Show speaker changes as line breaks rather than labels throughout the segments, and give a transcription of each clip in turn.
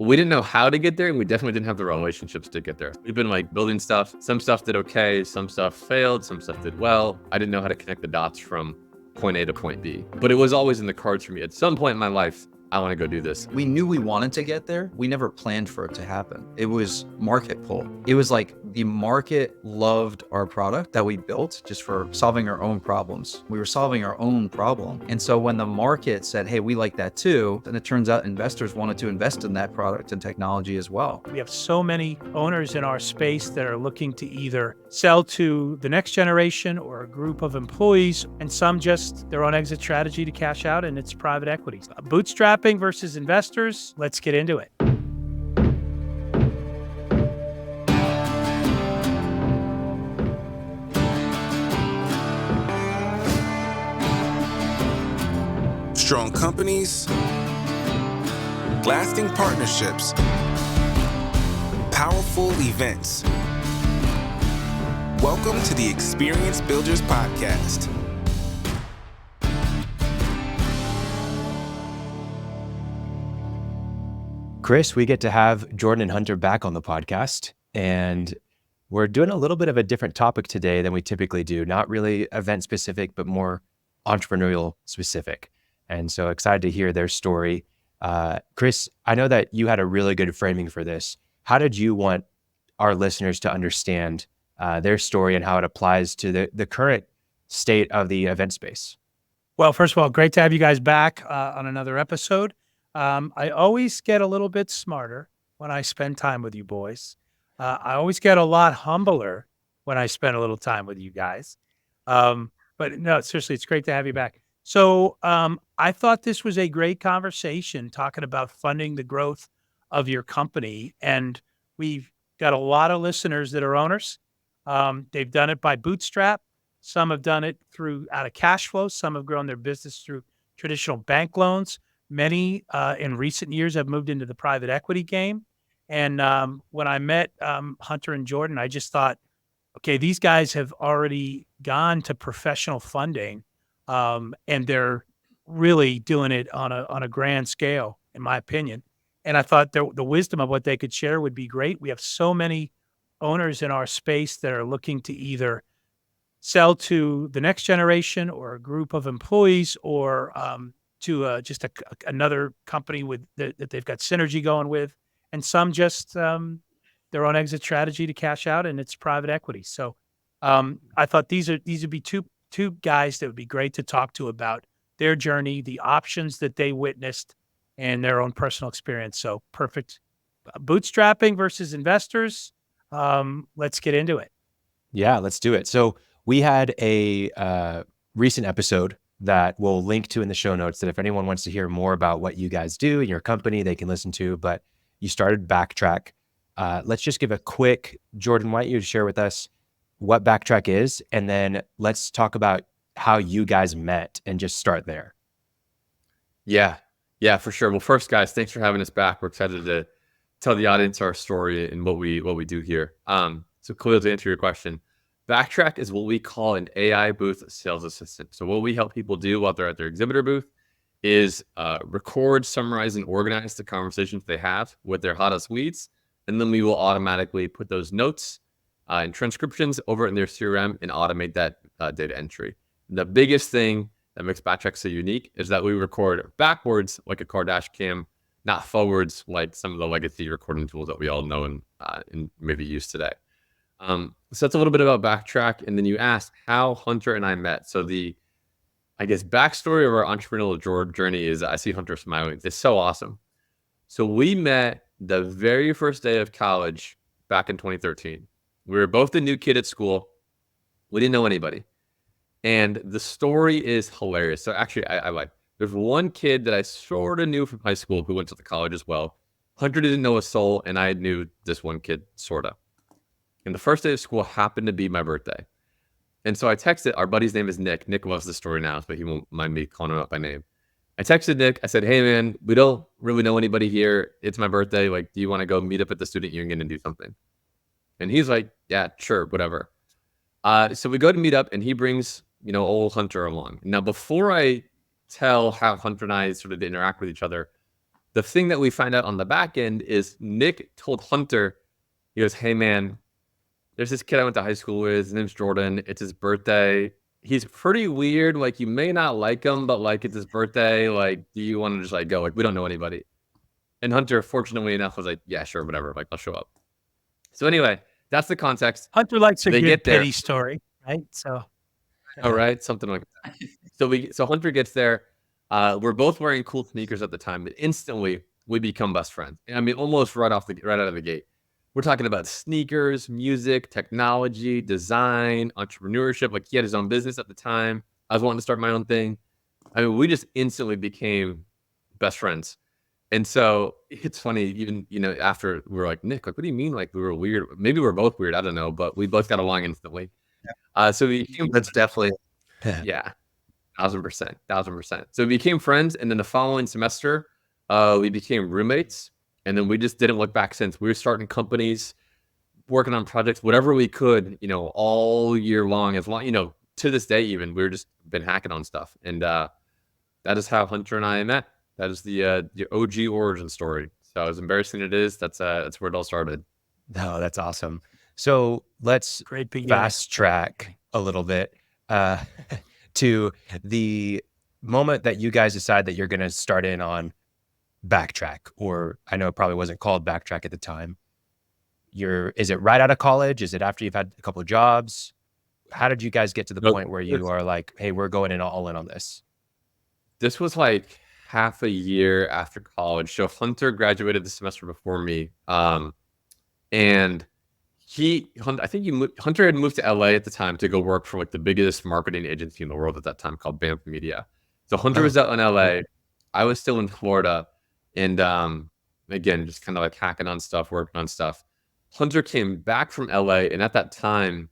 We didn't know how to get there, and we definitely didn't have the relationships to get there. We've been like building stuff. Some stuff did okay, some stuff failed, some stuff did well. I didn't know how to connect the dots from point A to point B, but it was always in the cards for me. At some point in my life, I want to go do this.
We knew we wanted to get there. We never planned for it to happen. It was market pull. It was like the market loved our product that we built just for solving our own problems. We were solving our own problem. And so when the market said, hey, we like that too, then it turns out investors wanted to invest in that product and technology as well.
We have so many owners in our space that are looking to either sell to the next generation or a group of employees, and some just their own exit strategy to cash out, and it's private equity. Bootstrapping versus investors. Let's get into it.
Strong companies, lasting partnerships, powerful events. Welcome to the Experience Builders Podcast.
Chris, we get to have Jordan and Hunter back on the podcast, and we're doing a little bit of a different topic today than we typically do. Not really event specific, but more entrepreneurial specific. And so excited to hear their story. Chris, I know that you had a really good framing for this. How did you want our listeners to understand their story and how it applies to the current state of the event space?
Well, first of all, great to have you guys back on another episode. I always get a little bit smarter when I spend time with you boys. I always get a lot humbler when I spend a little time with you guys. But no, seriously, it's great to have you back. So I thought this was a great conversation talking about funding the growth of your company. And we've got a lot of listeners that are owners. They've done it by bootstrap. Some have done it through out of cash flow. Some have grown their business through traditional bank loans. Many in recent years have moved into the private equity game. And when I met Hunter and Jordan, I just thought, okay, these guys have already gone to professional funding, and they're really doing it on a grand scale, in my opinion. And I thought the wisdom of what they could share would be great. We have so many owners in our space that are looking to either sell to the next generation or a group of employees or to just another company that they've got synergy going with, and some just their own exit strategy to cash out, and it's private equity. So I thought these would be two guys that would be great to talk to about their journey, the options that they witnessed, and their own personal experience. So perfect. Bootstrapping versus investors. Let's get into it.
Yeah, let's do it. So we had a recent episode that we'll link to in the show notes that if anyone wants to hear more about what you guys do in your company, they can listen to. But you started Backtrack. Let's just give a quick, Jordan, why don't you share with us what Backtrack is, and then let's talk about how you guys met and just start there.
Yeah, for sure. Well, first, guys, thanks for having us back. We're excited to tell the audience our story and what we do here. So Khalil, to answer your question, Backtrack is what we call an AI booth sales assistant. So what we help people do while they're at their exhibitor booth is record, summarize, and organize the conversations they have with their hottest leads. And then we will automatically put those notes and transcriptions over in their CRM and automate that data entry. The biggest thing that makes Backtrack so unique is that we record backwards like a car dash cam, not forwards like some of the legacy recording tools that we all know and maybe use today. So that's a little bit about Backtrack. And then you asked how Hunter and I met. So the, I guess, backstory of our entrepreneurial journey is, I see Hunter smiling. It's so awesome. So we met the very first day of college back in 2013. We were both the new kid at school. We didn't know anybody. And the story is hilarious. So actually, I like, there's one kid that I sort of knew from high school who went to the college as well. Hunter didn't know a soul, and I knew this one kid, sort of. And the first day of school happened to be my birthday. And so I texted, our buddy's name is Nick. Nick loves the story now, but he won't mind me calling him up by name. I texted Nick. I said, hey, man, we don't really know anybody here. It's my birthday. Like, do you want to go meet up at the student union and do something? And he's like, yeah, sure, whatever. So we go to meet up, and he brings, old Hunter along. Now, before I tell how Hunter and I sort of interact with each other, The thing that we find out on the back end is Nick told Hunter, he goes, hey man, there's this kid I went to high school with. His name's Jordan. It's his birthday. He's pretty weird. Like, you may not like him, but like, it's his birthday. Like, do you want to just like go? Like, we don't know anybody. And Hunter, fortunately enough, was like, yeah, sure, whatever. Like, I'll show up. So anyway, that's the context.
Hunter likes a
They
good
get there.
pity story, right? So,
All right, something like that. So Hunter gets there. We're both wearing cool sneakers at the time, but instantly we become best friends. I mean, almost right out of the gate. We're talking about sneakers, music, technology, design, entrepreneurship. Like, he had his own business at the time. I was wanting to start my own thing. I mean, we just instantly became best friends. And so it's funny, even, after we were like, Nick, like, what do you mean? Like, we were weird. Maybe we're both weird. I don't know, but we both got along instantly. So we became,
That's definitely
yeah, 1000%. So we became friends. And then the following semester, we became roommates. And then we just didn't look back since. We were starting companies, working on projects, whatever we could, all year long, as long, to this day, even we're just been hacking on stuff. And that is how Hunter and I met. That is the OG origin story. So as embarrassing it is, that's where it all started.
No, that's awesome. So let's
great beginning.
fast track a little bit to the moment that you guys decide that you're going to start in on Backtrack, or I know it probably wasn't called Backtrack at the time. Is it right out of college? Is it after you've had a couple of jobs? How did you guys get to the point where you are like, hey, we're going all in on this?
This was like half a year after college. So Hunter graduated the semester before me. And Hunter had moved to LA at the time to go work for like the biggest marketing agency in the world at that time, called Banff Media. So Hunter was out in LA. I was still in Florida. And again, just kind of like hacking on stuff, working on stuff. Hunter came back from LA. And at that time,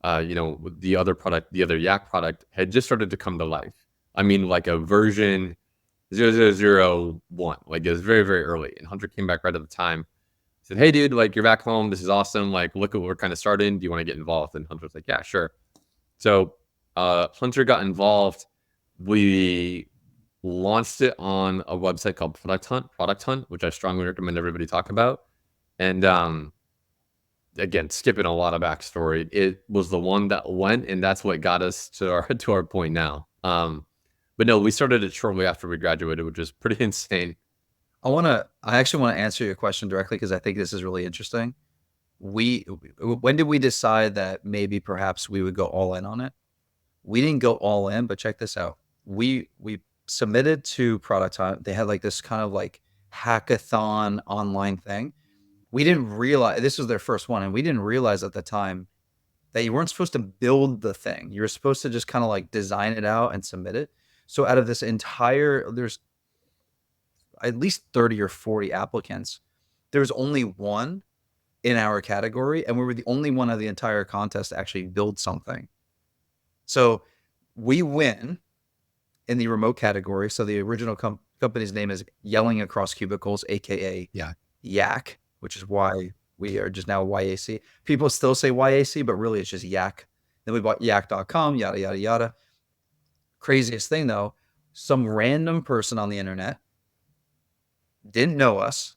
the other Yak product had just started to come to life. I mean, like a version 0001. Like, it was very, very early. And Hunter came back right at the time. Said, hey, dude, like, you're back home. This is awesome. Like, look at what we're kind of starting. Do you want to get involved? And Hunter was like, yeah, sure. So Hunter got involved. We launched it on a website called Product Hunt, which I strongly recommend everybody talk about. And again, skipping a lot of backstory, it was the one that went, and that's what got us to our point now. But no, we started it shortly after we graduated, which is pretty insane.
I actually want to answer your question directly, because I think this is really interesting. When did we decide that maybe perhaps we would go all in on it? We didn't go all in, but check this out. We submitted to Product Hunt. They had like this kind of like hackathon online thing. We didn't realize this was their first one, and we didn't realize at the time that you weren't supposed to build the thing. You were supposed to just kind of like design it out and submit it. So out of this there's at least 30 or 40 applicants. There was only one in our category, and we were the only one of the entire contest to actually build something. So we win in the remote category. So the original company's name is Yelling Across Cubicles, aka Yak, which is why we are just now YAC. People still say YAC, but really it's just Yak. Then we bought yak.com, yada, yada, yada. Craziest thing though, some random person on the internet didn't know us,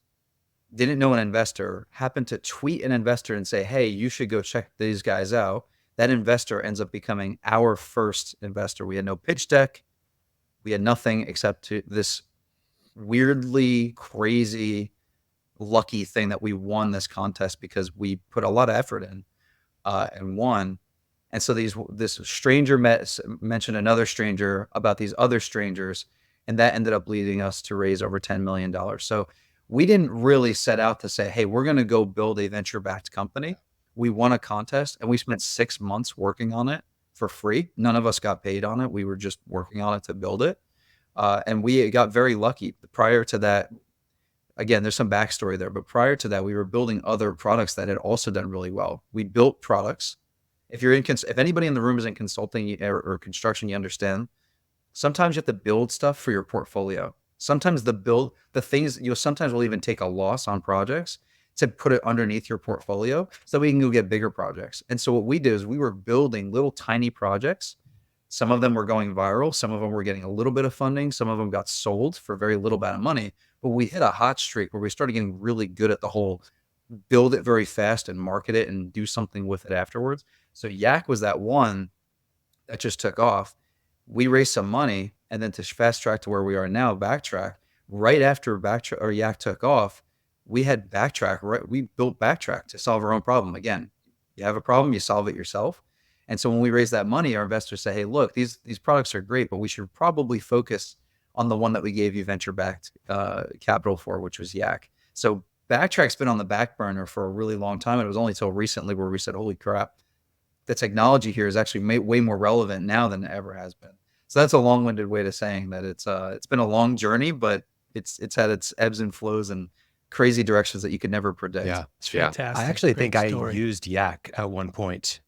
didn't know an investor, happened to tweet an investor and say, hey, you should go check these guys out. That investor ends up becoming our first investor. We had no pitch deck. We had nothing except this weirdly crazy lucky thing that we won this contest because we put a lot of effort in and won. And so this stranger mentioned another stranger about these other strangers, and that ended up leading us to raise over $10 million. So we didn't really set out to say, hey, we're going to go build a venture-backed company. We won a contest, and we spent 6 months working on it for free. None of us got paid on it. We were just working on it to build it. And we got very lucky. Prior to that, again, there's some backstory there, but prior to that, we were building other products that had also done really well. We built products. If anybody in the room is in consulting or construction, you understand. Sometimes you have to build stuff for your portfolio. Sometimes the things sometimes will even take a loss on projects to put it underneath your portfolio so we can go get bigger projects. And so what we did is we were building little tiny projects. Some of them were going viral. Some of them were getting a little bit of funding. Some of them got sold for very little amount of money. but we hit a hot streak where we started getting really good at the whole build it very fast and market it and do something with it afterwards. So Yak was that one that just took off. We raised some money, and then to fast track to where we are now, Backtrack. Right after Backtrack or Yak took off, we had Backtrack. Right, we built Backtrack to solve our own problem. Again, you have a problem, you solve it yourself. And so when we raise that money, our investors say, "Hey, look, these products are great, but we should probably focus on the one that we gave you venture-backed capital for, which was Yak." So Backtrack's been on the back burner for a really long time. It was only till recently where we said, "Holy crap, the technology here is actually way more relevant now than it ever has been." So that's a long-winded way to saying that it's been a long journey, but it's had its ebbs and flows and crazy directions that you could never predict.
Yeah.
It's
Yeah.
fantastic.
I actually
Great
think I
story.
used Yak at one point,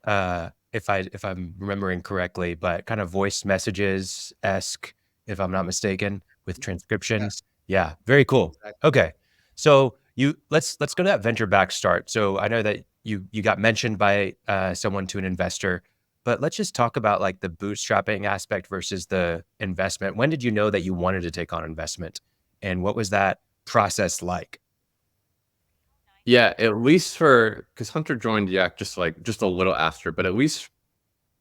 if I'm remembering correctly, but kind of voice messages-esque, if I'm not mistaken, with transcriptions. Yeah, very cool.
Exactly.
Okay. So let's go to that venture back start. So I know that you got mentioned by someone to an investor, but let's just talk about like the bootstrapping aspect versus the investment. When did you know that you wanted to take on investment? And what was that process like?
Yeah, at least because Hunter joined Yak just a little after, but at least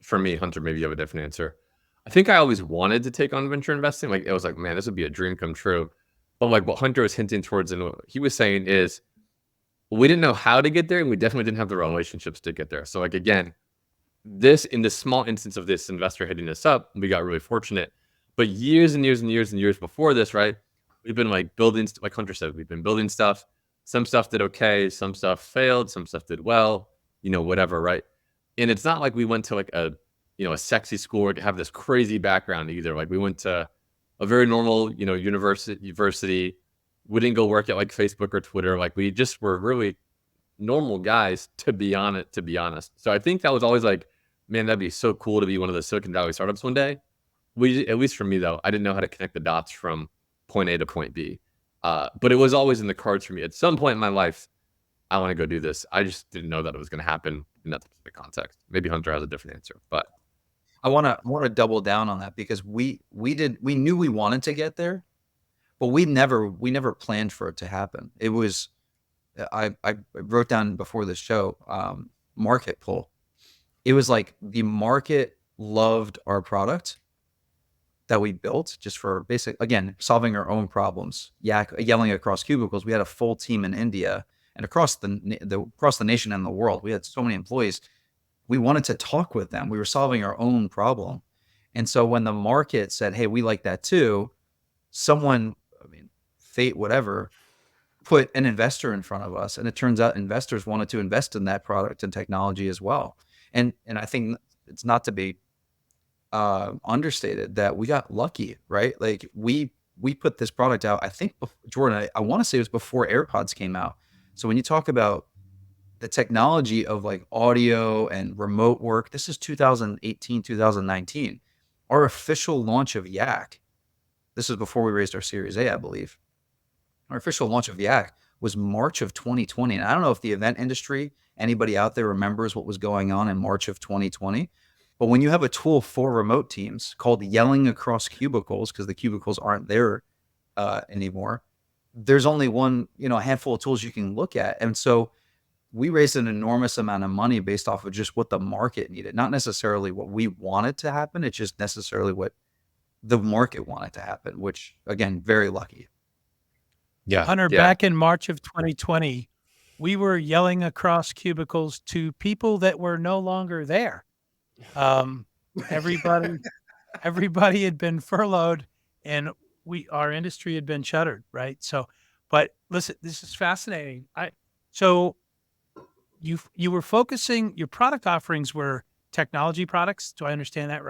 for me, Hunter, maybe you have a different answer. I think I always wanted to take on venture investing. Like it was like, man, this would be a dream come true. But like what Hunter was hinting towards and what he was saying is we didn't know how to get there, and we definitely didn't have the relationships to get there. So like again, in this small instance of this investor hitting us up, we got really fortunate. But years and years and years and years before this, right? We've been like building, like Hunter said, we've been building stuff. Some stuff did okay, some stuff failed, some stuff did well, whatever, right? And it's not like we went to like a sexy school or to have this crazy background either. Like we went to a very normal, university. We didn't go work at like Facebook or Twitter. Like we just were really normal guys to be honest. So I think that was always like, man, that'd be so cool to be one of the Silicon Valley startups one day. At least for me though, I didn't know how to connect the dots from point A to point B. But it was always in the cards for me. At some point in my life, I want to go do this. I just didn't know that it was going to happen in that specific context. Maybe Hunter has a different answer, but
I want to double down on that because we knew we wanted to get there, but we never planned for it to happen. It was I wrote down before the show market pull. It was like the market loved our product that we built just for again, solving our own problems. Yelling across cubicles. We had a full team in India and across the nation and the world. We had so many employees. We wanted to talk with them. We were solving our own problem. And so when the market said, "Hey, we like that too," someone, fate, whatever, put an investor in front of us. And it turns out investors wanted to invest in that product and technology as well. And I think it's not to be understated that we got lucky, right? Like we put this product out, I think, Jordan, I want to say it was before AirPods came out. So when you talk about the technology of like audio and remote work, this is 2018, 2019. Our official launch of Yak, this is before we raised our Series A, I believe. Our official launch of Yak was March of 2020. And I don't know if the event industry, anybody out there remembers what was going on in March of 2020. But when you have a tool for remote teams called yelling across cubicles, because the cubicles aren't there anymore, there's only one, a handful of tools you can look at. And so we raised an enormous amount of money based off of just what the market needed, not necessarily what we wanted to happen. It's just necessarily what the market wanted to happen, which again, very lucky.
Yeah.
Hunter,
Yeah.
back in March of 2020, we were yelling across cubicles to people that were no longer there. Everybody had been furloughed and our industry had been shuttered, right? So, but listen, this is fascinating. So you were focusing, your product offerings were technology products. Do I understand that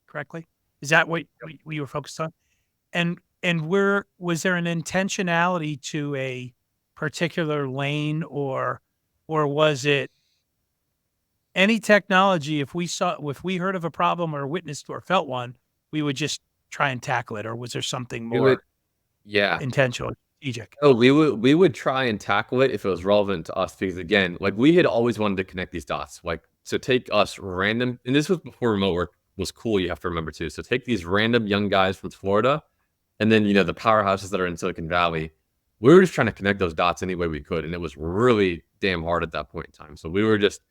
correctly? Is that what you were focused on? And was there an intentionality to a particular lane or was it any technology? If we heard of a problem or witnessed or felt one, we would just try and tackle it, or was there something more intentional, strategic?
Oh, we would try and tackle it if it was relevant to us because again, like we had always wanted to connect these dots. Like so take us random, and this was before remote work was cool, you have to remember too. So take these random young guys from Florida and then the powerhouses that are in Silicon Valley we were just trying to connect those dots any way we could. And it was really damn hard at that point in time. So we were just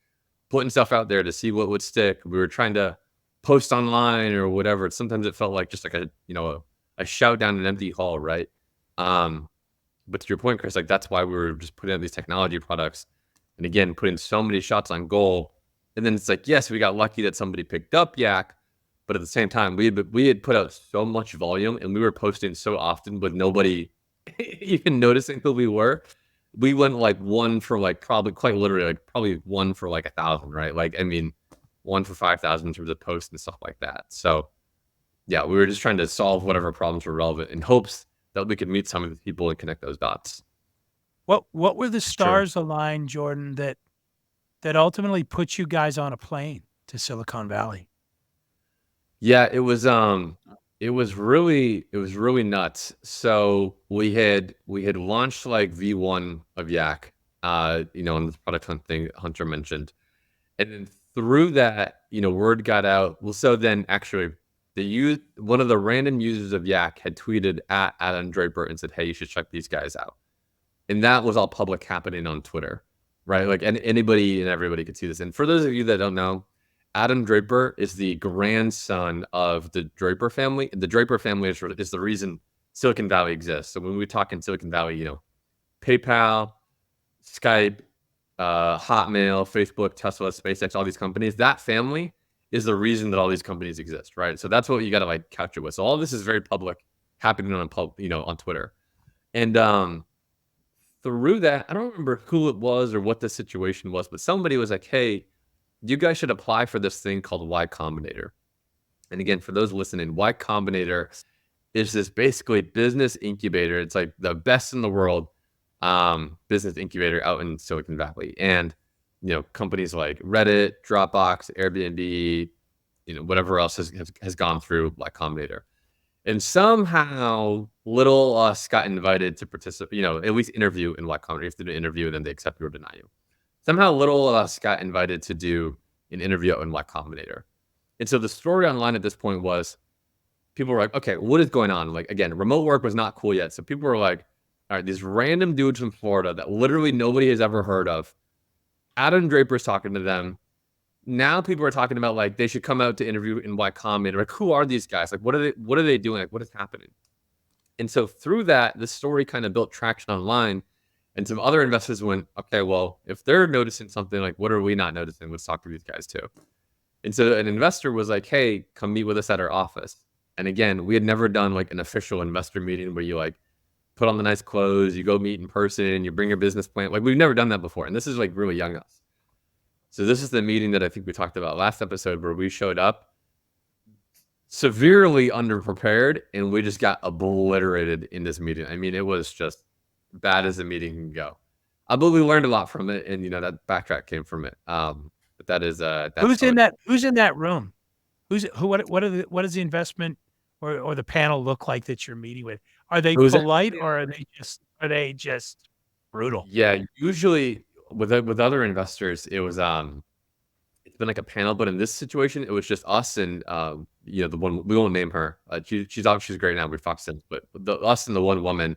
putting stuff out there to see what would stick. We were trying to post online or whatever. Sometimes it felt like just like a shout down an empty hall, right? But to your point, Chris, like that's why we were just putting out these technology products, and again, putting so many shots on goal. And then it's like, yes, we got lucky that somebody picked up Yak, but at the same time, we had put out so much volume, and we were posting so often, but nobody even noticing who we were. We went like one for like probably quite literally like probably one for like 1,000, right? Like I mean, one for 5,000 in terms of posts and stuff like that. So yeah, we were just trying to solve whatever problems were relevant in hopes that we could meet some of the people and connect those dots.
What were the stars aligned, Jordan, that ultimately put you guys on a plane to Silicon Valley?
Yeah, it was really nuts. So we had launched like V1 of Yak, on the product hunt thing Hunter mentioned. And then through that, word got out. Well, so then actually one of the random users of Yak had tweeted at Adam Draper and said, hey, you should check these guys out. And that was all public happening on Twitter, right? Like anybody and everybody could see this. And for those of you that don't know, Adam Draper is the grandson of the Draper family. The Draper family is the reason Silicon Valley exists. So when we talk in Silicon Valley, PayPal, Skype, Hotmail, Facebook, Tesla, SpaceX, all these companies, that family is the reason that all these companies exist, right? So that's what you got to like couch it with. So all this is very public, happening on on Twitter, and through that, I don't remember who it was or what the situation was, but somebody was like, "Hey, you guys should apply for this thing called Y Combinator." And again, for those listening, Y Combinator is this basically business incubator. It's like the best in the world business incubator out in Silicon Valley. And, companies like Reddit, Dropbox, Airbnb, whatever else has gone through Y Combinator. And somehow little us got invited to participate, at least interview in Y Combinator. You have to do an interview and then they accept you or deny you. Somehow little us got invited to do an interview in Y Combinator. And so the story online at this point was people were like, okay, what is going on? Like, again, remote work was not cool yet. So people were like, all right, these random dudes from Florida that literally nobody has ever heard of. Adam Draper's talking to them. Now people are talking about like they should come out to interview in Y Combinator. Like, who are these guys? Like, what are they doing? Like, what is happening? And so through that, the story kind of built traction online. And some other investors went, okay, well, if they're noticing something, like, what are we not noticing? Let's talk to these guys too. And so an investor was like, hey, come meet with us at our office. And again, we had never done like an official investor meeting where you like put on the nice clothes, you go meet in person, you bring your business plan. Like we've never done that before. And this is like really young us. So this is the meeting that I think we talked about last episode where we showed up severely underprepared and we just got obliterated in this meeting. I mean, it was just bad as a meeting can go. But we learned a lot from it, and that Backtrack came from it. But that is that's
who's in that room? What does the investment or the panel look like that you're meeting with? Are they polite or are they just brutal?
Yeah, usually with other investors, it was it's been like a panel, but in this situation, it was just us and the one, we won't name her. She's great now. We've talked since, but us and the one woman.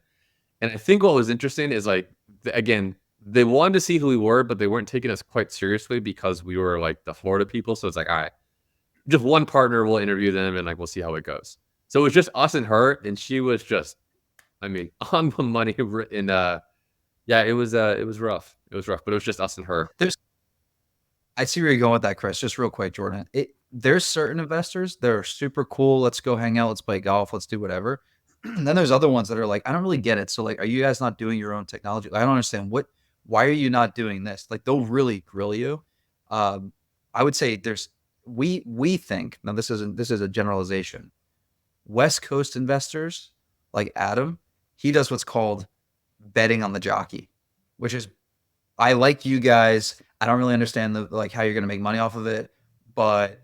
And I think what was interesting is like again, they wanted to see who we were, but they weren't taking us quite seriously because we were like the Florida people. So it's like, all right, just one partner will interview them and like we'll see how it goes. So it was just us and her, and she was just, I mean, on the money. And yeah, it was rough. It was rough, but it was just us and her.
I see where you're going with that, Chris. Just real quick, Jordan. There's certain investors that are super cool. Let's go hang out. Let's play golf. Let's do whatever. And then there's other ones that are like, I don't really get it. So like, are you guys not doing your own technology? I don't understand why are you not doing this? Like they'll really grill you. I would say we think, now this is a generalization. West Coast investors like Adam, he does what's called betting on the jockey, which is, I like you guys. I don't really understand how you're going to make money off of it, but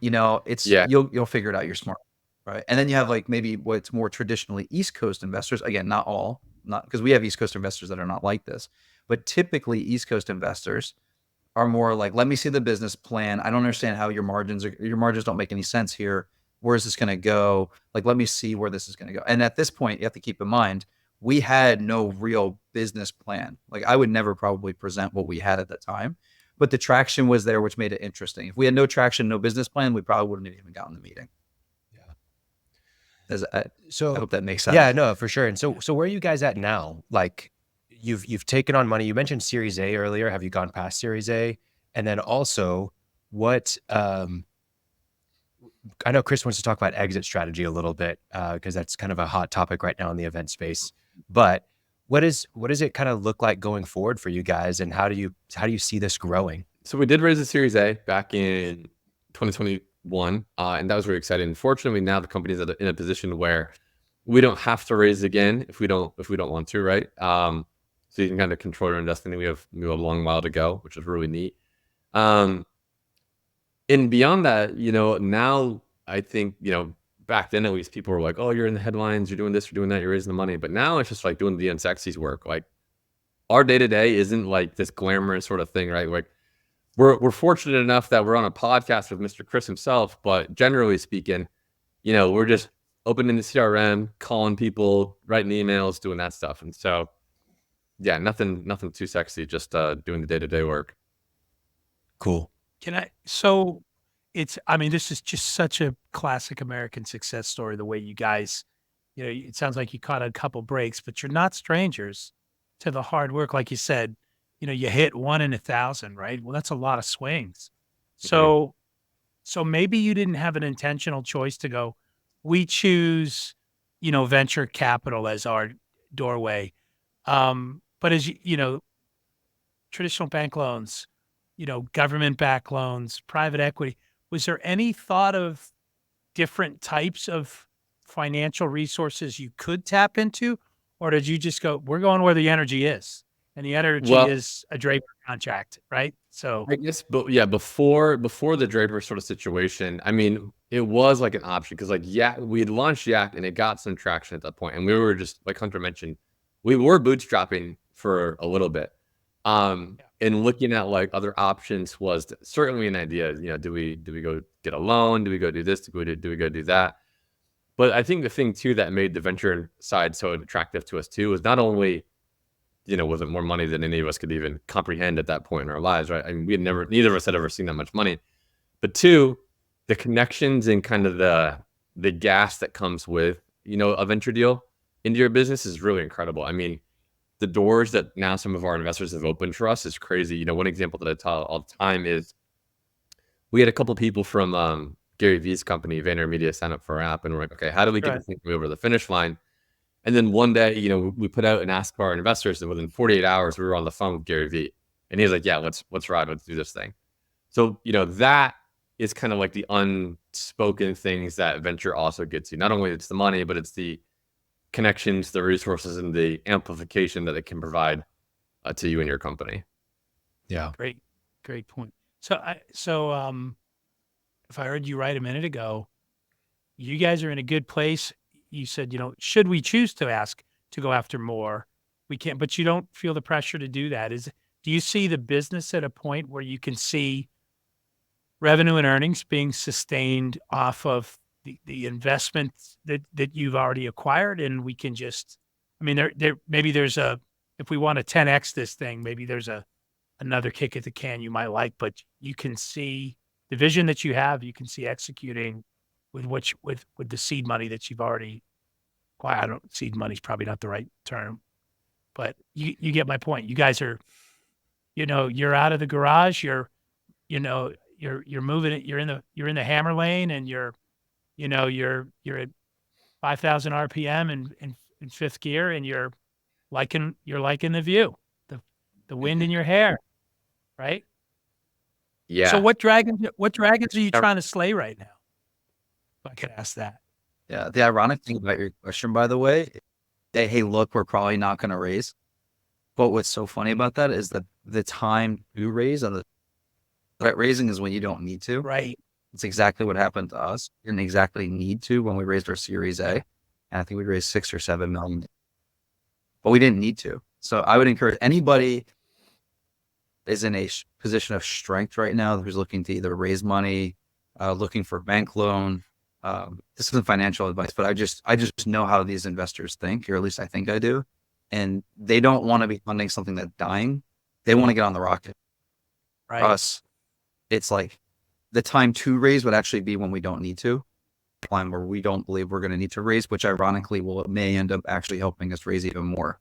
it's, you'll figure it out. You're smart. Right. And then you have like maybe what's more traditionally East Coast investors. Again, not because we have East Coast investors that are not like this, but typically East Coast investors are more like, let me see the business plan. I don't understand how your margins don't make any sense here. Where is this going to go? Like, let me see where this is going to go. And at this point, you have to keep in mind, we had no real business plan. Like I would never probably present what we had at the time, but the traction was there, which made it interesting. If we had no traction, no business plan, we probably wouldn't have even gotten the meeting. I hope that makes sense.
Yeah, no, for sure. And so where are you guys at now? Like you've taken on money. You mentioned Series A earlier. Have you gone past Series A? And then also what, I know Chris wants to talk about exit strategy a little bit, because that's kind of a hot topic right now in the event space. But what does it kind of look like going forward for you guys, and how do you see this growing?
So we did raise a Series A back in 2021, and that was really exciting. Unfortunately, now the company is in a position where we don't have to raise again if we don't want to, right? So you can kind of control your own destiny. We have a long while to go, which is really neat. And beyond that, now I think, back then at least people were like, oh, you're in the headlines, you're doing this, you're doing that, you're raising the money. But now it's just like doing the unsexy work. Like our day-to-day isn't like this glamorous sort of thing, right? Like we're fortunate enough that we're on a podcast with Mr. Chris himself, but generally speaking, we're just opening the CRM, calling people, writing emails, doing that stuff. And so, yeah, nothing too sexy, just doing the day-to-day work.
Cool.
This is just such a classic American success story, the way you guys, it sounds like you caught a couple breaks, but you're not strangers to the hard work. Like you said, you hit 1 in 1,000, right? Well, that's a lot of swings. So maybe you didn't have an intentional choice to go, we choose, venture capital as our doorway. But as traditional bank loans, government-backed loans, private equity, was there any thought of different types of financial resources you could tap into? Or did you just go, we're going where the energy is? And the energy is a Draper contract, right? So
I guess, but yeah, before the Draper sort of situation, I mean, it was like an option because we had launched Yak and it got some traction at that point. And we were just, like Hunter mentioned, we were bootstrapping for a little bit. And looking at like other options was certainly an idea. Do we go get a loan? Do we go do this? Do we go do that? But I think the thing too that made the venture side so attractive to us too was not only, was it more money than any of us could even comprehend at that point in our lives, right? I mean, neither of us had ever seen that much money. But two, the connections and kind of the gas that comes with, a venture deal into your business is really incredible. I mean, the doors that now some of our investors have opened for us is crazy. One example that I tell all the time is we had a couple of people from Gary Vee's company, VaynerMedia, sign up for our app, and we're like, okay, how do we get this thing over the finish line? And then one day, we put out an ask for our investors, and within 48 hours, we were on the phone with Gary Vee, and he was like, yeah, let's ride, let's do this thing. So, that is kind of like the unspoken things that venture also gets you. Not only it's the money, but it's the connections, the resources, and the amplification that it can provide to you and your company.
Yeah.
Great point. So if I heard you right a minute ago, you guys are in a good place. You said, should we choose to ask to go after more, we can't, but you don't feel the pressure to do that. Do you see the business at a point where you can see revenue and earnings being sustained off of the investments that you've already acquired, and we can just, maybe there's if we want to 10x this thing, maybe there's another kick at the can you might like, but you can see the vision that you have, you can see executing with the seed money that you've already acquired. Seed money is probably not the right term, but you get my point. You guys are, you're out of the garage, you're moving it, you're in the hammer lane, and you're at 5,000 RPM in fifth gear, and you're liking the view, the wind in your hair, right?
Yeah.
So what dragons are you trying to slay right now? If I could ask that.
Yeah. The ironic thing about your question, by the way, that, hey, look, we're probably not going to raise. But what's so funny about that is that the time to raise and the raising is when you don't need to.
Right.
It's exactly what happened to us. We didn't exactly need to when we raised our Series A. And I think we raised 6 or 7 million. But we didn't need to. So I would encourage anybody is in a position of strength right now who's looking to either raise money, looking for bank loan, this isn't financial advice, but I just know how these investors think, or at least I think I do. And they don't want to be funding something that's dying. They want to get on the rocket. For
Right.
us, it's like the time to raise would actually be when we don't need to, time where we don't believe we're going to need to raise, which ironically may end up actually helping us raise even more.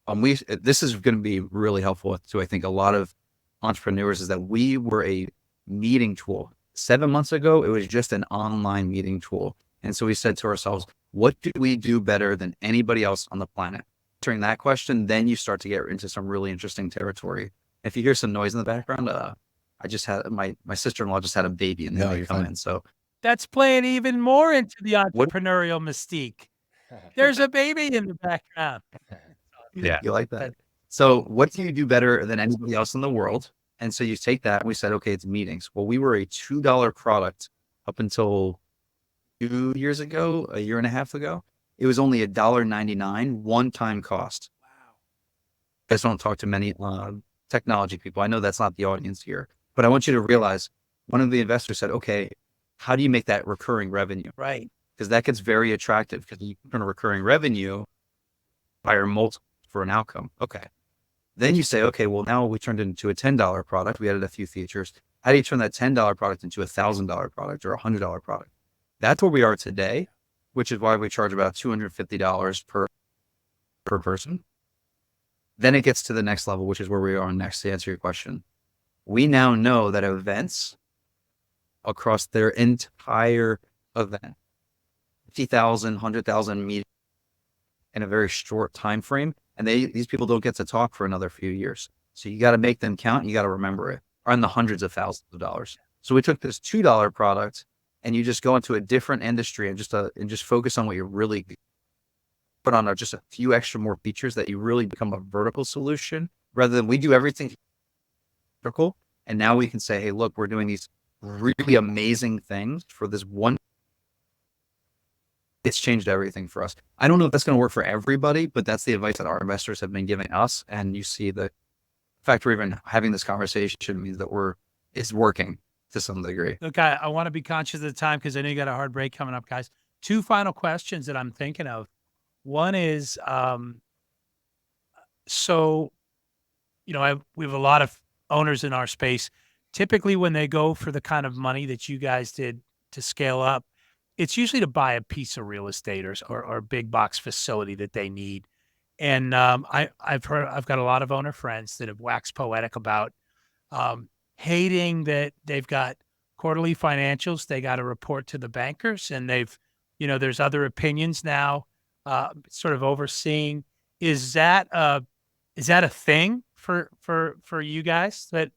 This is going to be really helpful to, I think, a lot of entrepreneurs, is that we were a meeting tool. 7 months ago, it was just an online meeting tool. And so we said to ourselves, what do we do better than anybody else on the planet? Answering that question, then you start to get into some really interesting territory. If you hear some noise in the background, I just had my sister-in-law just had a baby and
No,
they
you're
come
fine.
in. So
That's playing even more into the
What-
entrepreneurial mystique. There's a baby in the background.
Yeah.
you like that? So what do you do better than anybody else in the world? And so you take that and we said, okay, it's meetings. Well, we were a $2 product up until 2 years ago, a year and a half ago. It was only $1.99 one-time cost. Wow. I just don't talk to many technology people. I know that's not the audience here, but I want you to realize one of the investors said, okay, how do you make that recurring revenue?
Right.
Because that gets very attractive, because you turn a recurring revenue by a multiple for an outcome. Okay. Then you say, okay, well, now we turned it into a $10 product. We added a few features. How do you turn that $10 product into a $1,000 product or a $100 product? That's where we are today, which is why we charge about $250 per person. Then it gets to the next level, which is where we are next, to answer your question. We now know that events across their entire event, 50,000, 100,000 meetings in a very short time frame, and these people don't get to talk for another few years. So you got to make them count. And you got to remember it. Are in the hundreds of thousands of dollars. So we took this $2 product, and you just go into a different industry and just focus on what you're really put on just a few extra more features that you really become a vertical solution, rather than we do everything vertical. And now we can say, hey, look, we're doing these really amazing things for this one. It's changed everything for us. I don't know if that's going to work for everybody, but that's the advice that our investors have been giving us. And you see the fact we're even having this conversation means that it's working to some degree.
Look, I want to be conscious of the time because I know you got a hard break coming up, guys. 2 final questions that I'm thinking of. One is, so, we have a lot of owners in our space. Typically, when they go for the kind of money that you guys did to scale up, it's usually to buy a piece of real estate or a big box facility that they need. And I've got a lot of owner friends that have waxed poetic about hating that they've got quarterly financials. They got to report to the bankers, and there's other opinions now, sort of overseeing. Is that a thing for you guys that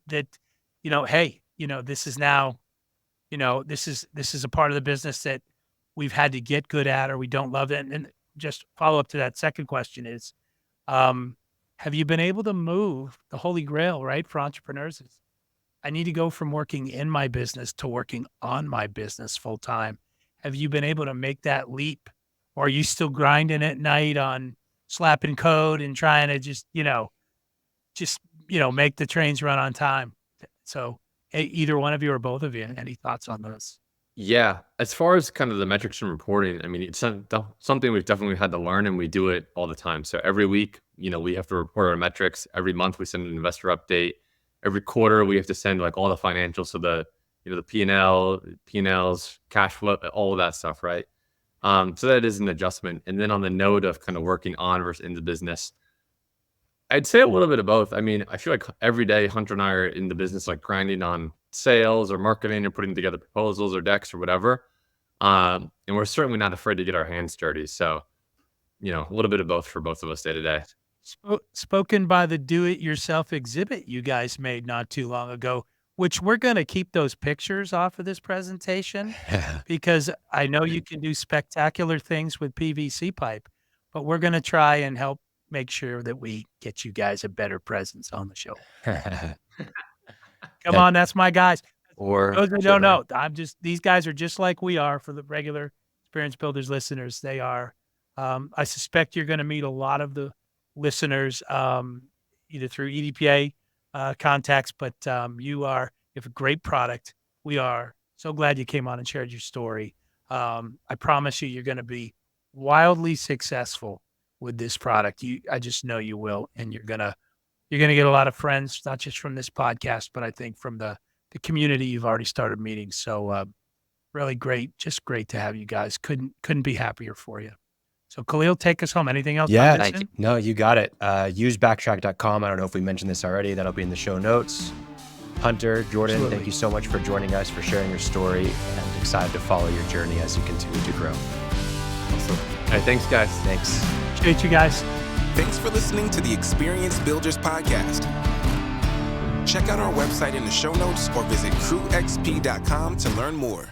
hey, this is now, this is a part of the business that we've had to get good at, or we don't love it? And just follow up to that second question is, have you been able to move the holy grail, right, for entrepreneurs? Is I need to go from working in my business to working on my business full time. Have you been able to make that leap, or are you still grinding at night on slapping code and trying to just make the trains run on time? So either one of you or both of you, any thoughts on those?
Yeah. As far as kind of the metrics and reporting, I mean, it's something we've definitely had to learn, and we do it all the time. So every week, we have to report our metrics. Every month we send an investor update. Every quarter we have to send like all the financials. So the P&Ls, cash flow, all of that stuff. Right. So that is an adjustment. And then on the note of kind of working on versus in the business, I'd say a little bit of both. I mean, I feel like every day Hunter and I are in the business, like grinding on sales or marketing or putting together proposals or decks or whatever. And we're certainly not afraid to get our hands dirty. So, a little bit of both for both of us day to day.
Spoken by the do-it-yourself exhibit you guys made not too long ago, which we're going to keep those pictures off of this presentation because I know you can do spectacular things with PVC pipe, but we're going to try and help make sure that we get you guys a better presence on the show. Come on, that's my guys.
Or
Those that don't know, these guys are just like we are. For the regular Experience Builders listeners, they are. I suspect you're going to meet a lot of the listeners either through EDPA contacts, but you have a great product. We are so glad you came on and shared your story. I promise you, you're going to be wildly successful with this product. I just know you will, and you're gonna get a lot of friends, not just from this podcast, but I think from the community you've already started meeting. So really great, just great to have you guys. Couldn't be happier for you. So Khalil, take us home. Anything else?
Yeah,
Thank you.
no, you got it. Use backtrack.com. I don't know if we mentioned this already. That'll be in the show notes. Hunter, Jordan,
Absolutely.
thank you so much for joining us, for sharing your story, and excited to follow your journey as you continue to grow.
Awesome. All right, thanks, guys.
Thanks.
Appreciate you guys.
Thanks for listening to the Experience Builders Podcast. Check out our website in the show notes or visit crewxp.com to learn more.